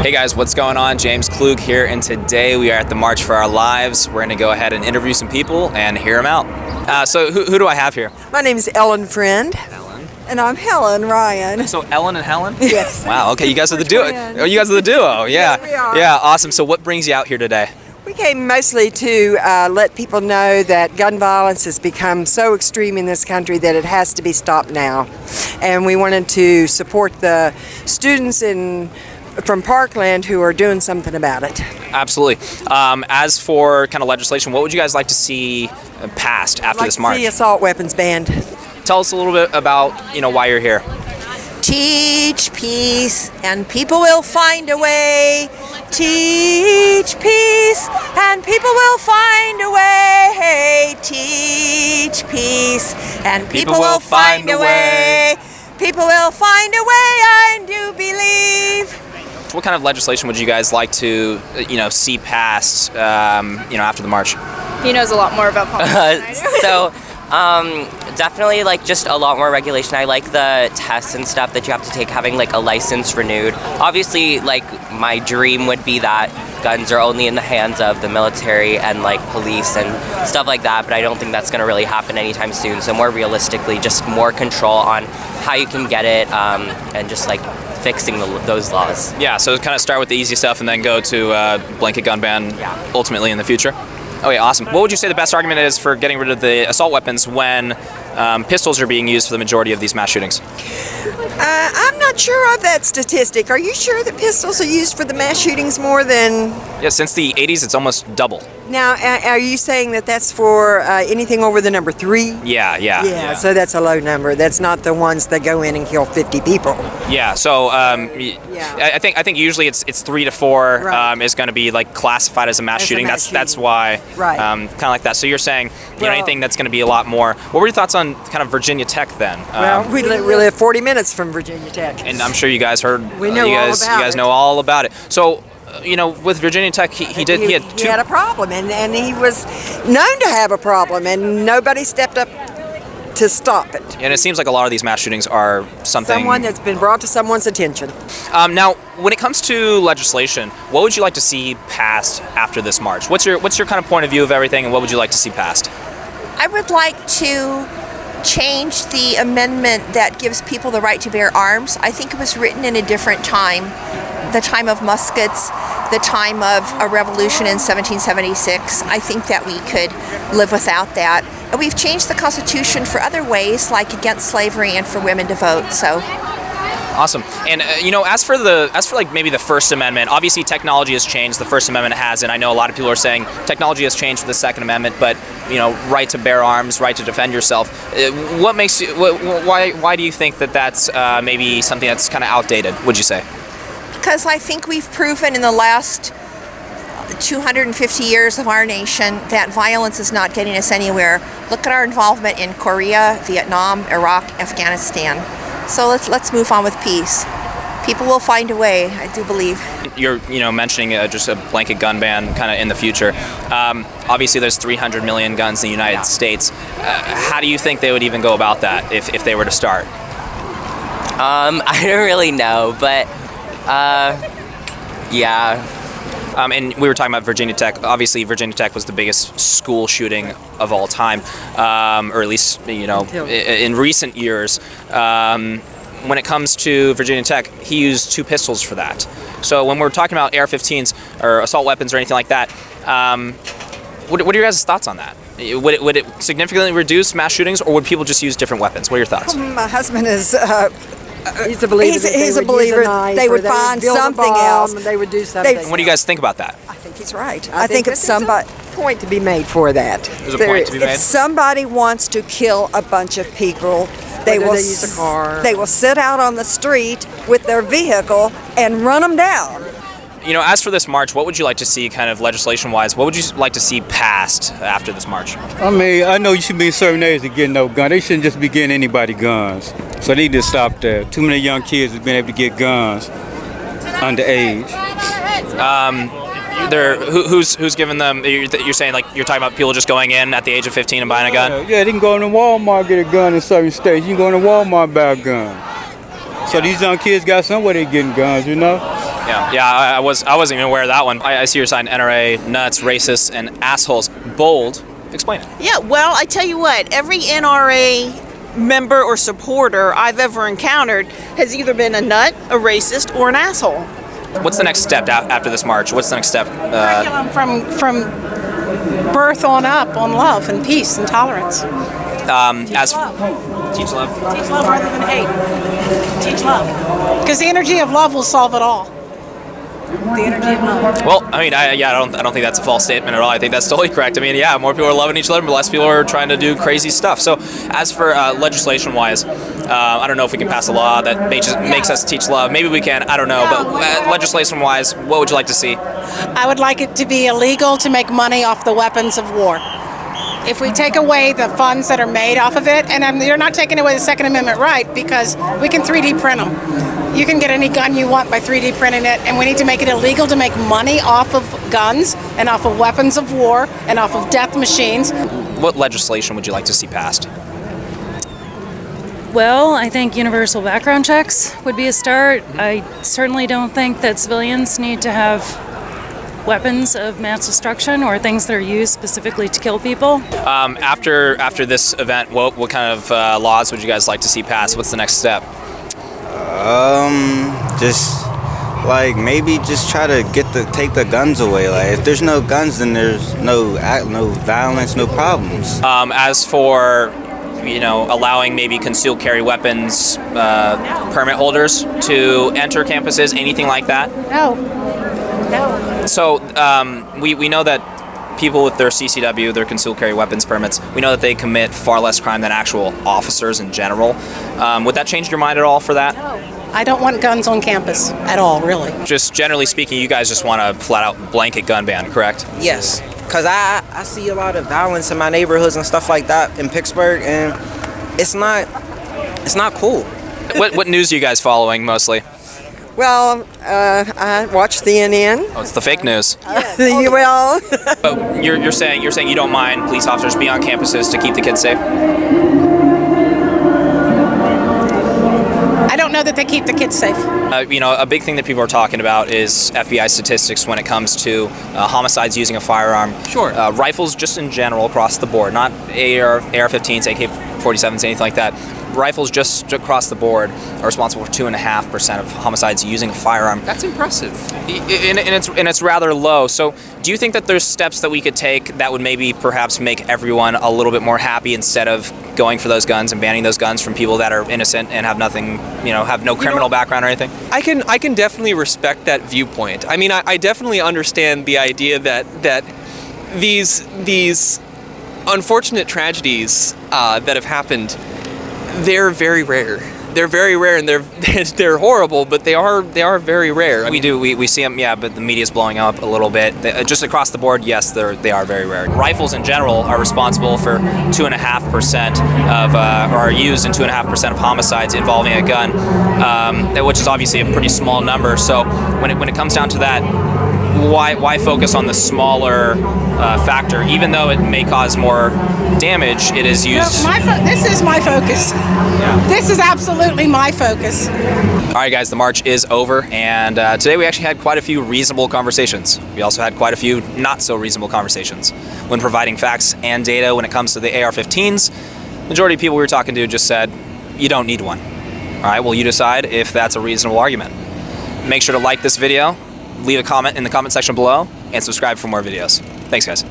Hey guys, what's going on? James Klug here, and today we are at the March for Our Lives. We're going to go ahead and interview some people and hear them out. So who do I have here? My name is Ellen Friend. Ellen. And I'm Helen Ryan. So Ellen and Helen? Yes. Wow, okay, you guys are the duo. Oh, you guys are the duo, yeah. We are. Yeah, awesome. So what brings you out here today? We came mostly to let people know that gun violence has become so extreme in this country that it has to be stopped now. And we wanted to support the students from Parkland who are doing something about it. Absolutely. As for kind of legislation, what would you guys like to see passed after this march? I'd like to see assault weapons banned. Tell us a little bit about, why you're here. Teach peace and people will find a way. Teach peace and people will find a way. Teach peace and people will find a way. People will find a way, I do believe. What kind of legislation would you guys like to, see passed, after the march? He knows a lot more about politics than I do. Definitely just a lot more regulation. I like the tests and stuff that you have to take, having a license renewed. Obviously, my dream would be that guns are only in the hands of the military and police and stuff like that, but I don't think that's going to really happen anytime soon. So more realistically, just more control on how you can get it and just fixing those laws. Yeah, so kind of start with the easy stuff and then go to blanket gun ban ultimately in the future. Okay, awesome. What would you say the best argument is for getting rid of the assault weapons when pistols are being used for the majority of these mass shootings? I'm not sure of that statistic. Are you sure that pistols are used for the mass shootings more than... Yeah, since the 80s, it's almost double. Now, are you saying that that's for anything over the number 3? Yeah. So that's a low number. That's not the ones that go in and kill 50 people. Yeah, so I think usually it's 3 to 4 Right. is going to be classified as a mass shooting. That's shooting. why Right. kind of like that. So you're saying Well, anything that's going to be a lot more. What were your thoughts on kind of Virginia Tech then? Well, we live 40 minutes from Virginia Tech. And I'm sure you guys heard. We know you all guys, about You guys it. know all about it. So. With Virginia Tech, he had a problem, and he was known to have a problem, and nobody stepped up to stop it. And it seems like a lot of these mass shootings are Someone that's been brought to someone's attention. Now, when it comes to legislation, what would you like to see passed after this march? What's your kind of point of view of everything, and what would you like to see passed? I would like to change the amendment that gives people the right to bear arms. I think it was written in a different time, the time of muskets, the time of a revolution in 1776. I think that we could live without that. And we've changed the Constitution for other ways, like against slavery and for women to vote. So. Awesome. And as for maybe the First Amendment, obviously technology has changed. The First Amendment has, and I know a lot of people are saying technology has changed for the Second Amendment, but right to bear arms, right to defend yourself. What makes you? Why do you think that's maybe something that's kind of outdated? Would you say? Because I think we've proven in the last 250 years of our nation that violence is not getting us anywhere. Look at our involvement in Korea, Vietnam, Iraq, Afghanistan. So let's move on with peace. People will find a way, I do believe. You're mentioning just a blanket gun ban kind of in the future. Obviously, there's 300 million guns in the United States. How do you think they would even go about that if they were to start? I don't really know, but yeah. And we were talking about Virginia Tech. Obviously, Virginia Tech was the biggest school shooting of all time, or at least in recent years. When it comes to Virginia Tech, he used 2 pistols for that. So when we're talking about AR-15s or assault weapons or anything like that, what are your guys' thoughts on that? Would it significantly reduce mass shootings, or would people just use different weapons? What are your thoughts? My husband is... he's a believer. He's a believer. They would find something else. They would do something. What do you guys think about that? I think he's right. I think if somebody point to be made for that. There's a point to be made. If somebody wants to kill a bunch of people, they will use a car. They will sit out on the street with their vehicle and run them down. As for this march, what would you like to see kind of legislation-wise? What would you like to see passed after this march? I know you should be in certain areas to get no gun. They shouldn't just be getting anybody guns. So they need to stop that. Too many young kids have been able to get guns underage. Who's giving them? You're saying you're talking about people just going in at the age of 15 and buying a gun? Yeah, they can go into Walmart get a gun in certain states. You can go into Walmart buy a gun. So these young kids got somewhere they getting guns, Yeah, I wasn't even aware of that one. I see your sign, NRA, nuts, racists, and assholes. Bold. Explain it. Yeah, well, I tell you what, every NRA member or supporter I've ever encountered has either been a nut, a racist, or an asshole. What's the next step after this march? What's the next step? Curriculum from birth on up on love and peace and tolerance. As teach love. Teach love rather than hate. Teach love. Because the energy of love will solve it all. The energy of love. Well, I mean, I don't think that's a false statement at all. I think that's totally correct. I mean, yeah, more people are loving each other, but less people are trying to do crazy stuff. So, as for legislation-wise, I don't know if we can pass a law that makes us teach love. Maybe we can. I don't know. But legislation-wise, what would you like to see? I would like it to be illegal to make money off the weapons of war. If we take away the funds that are made off of it, and you're not taking away the Second Amendment right, because we can 3D print them. You can get any gun you want by 3D printing it, and we need to make it illegal to make money off of guns and off of weapons of war and off of death machines. What legislation would you like to see passed? Well, I think universal background checks would be a start. I certainly don't think that civilians need to have weapons of mass destruction or things that are used specifically to kill people. After this event, what kind of laws would you guys like to see passed? What's the next step? Just like maybe just try to take the guns away. Like if there's no guns, then there's no violence, no problems. As for allowing maybe concealed carry weapons permit holders to enter campuses, anything like that? No. So we know that people with their CCW, their concealed carry weapons permits, we know that they commit far less crime than actual officers in general. Would that change your mind at all for that? No. I don't want guns on campus at all, really. Just generally speaking, you guys just want a flat-out blanket gun ban, correct? Yes, because I see a lot of violence in my neighborhoods and stuff like that in Pittsburgh, and it's not cool. What news are you guys following mostly? Well, I watch CNN. Oh, it's the fake news. You will. But you're saying you don't mind police officers being on campuses to keep the kids safe? I don't know that they keep the kids safe. A big thing that people are talking about is FBI statistics when it comes to homicides using a firearm. Sure. Rifles just in general across the board, not AR-15s, AK-47s, anything like that. Rifles just across the board are responsible for 2.5% of homicides using a firearm. That's impressive. And it's rather low. So do you think that there's steps that we could take that would maybe perhaps make everyone a little bit more happy instead of going for those guns and banning those guns from people that are innocent and have nothing, have no criminal background or anything? I can definitely respect that viewpoint. I mean, I definitely understand the idea that these unfortunate tragedies that have happened, they're very rare. They're very rare, and they're horrible, but they are very rare. We see them, yeah, but the media's blowing up a little bit. Just across the board, yes, they are very rare. Rifles in general are responsible for 2.5% of, or are used in 2.5% of homicides involving a gun, which is obviously a pretty small number. So when it comes down to that, why focus on the smaller factor? Even though it may cause more damage, it is used. This is my focus. Yeah. This is absolutely my focus. All right, guys, the march is over, and today we actually had quite a few reasonable conversations. We also had quite a few not so reasonable conversations when providing facts and data when it comes to the AR-15s. Majority of people we were talking to just said, you don't need one. All right, well, you decide if that's a reasonable argument. Make sure to like this video, leave a comment in the comment section below, and subscribe for more videos. Thanks, guys.